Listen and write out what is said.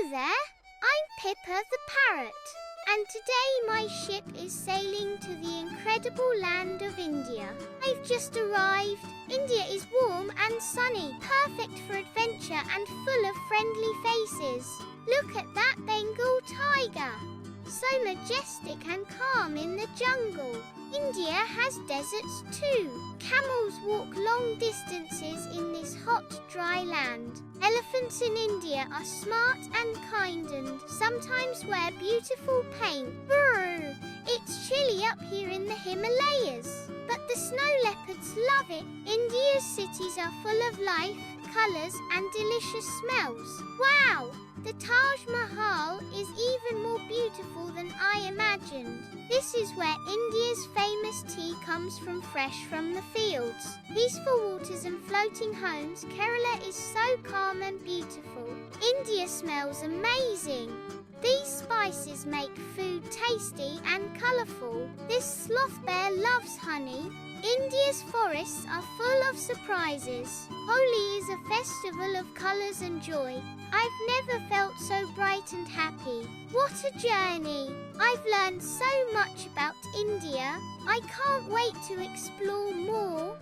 Hello there, I'm Pippa the Parrot, and today my ship is sailing to the incredible land of India. I've just arrived. India is warm and sunny, perfect for adventure and full of friendly faces. Look at that Bengal tiger, so majestic and calm in the jungle. India has deserts too. Camels walk long distances in this hot, dry land. Elephants in India are smart and kind and sometimes wear beautiful paint. Brr! It's chilly up here in the Himalayas, but the snow leopards love it. India's cities are full of life, colours and delicious smells. Wow! The Taj Mahal is even more beautiful than I imagined. This is where India's famous tea comes fresh from the fields. Peaceful waters and floating homes, Kerala is so calm and beautiful. India smells amazing. These spices make food tasty and colourful. This sloth bear loves honey. India's forests are full of surprises. Holi is a festival of colours and joy. I've never felt so bright and happy. What a journey! I've learned so much about India. I can't wait to explore more.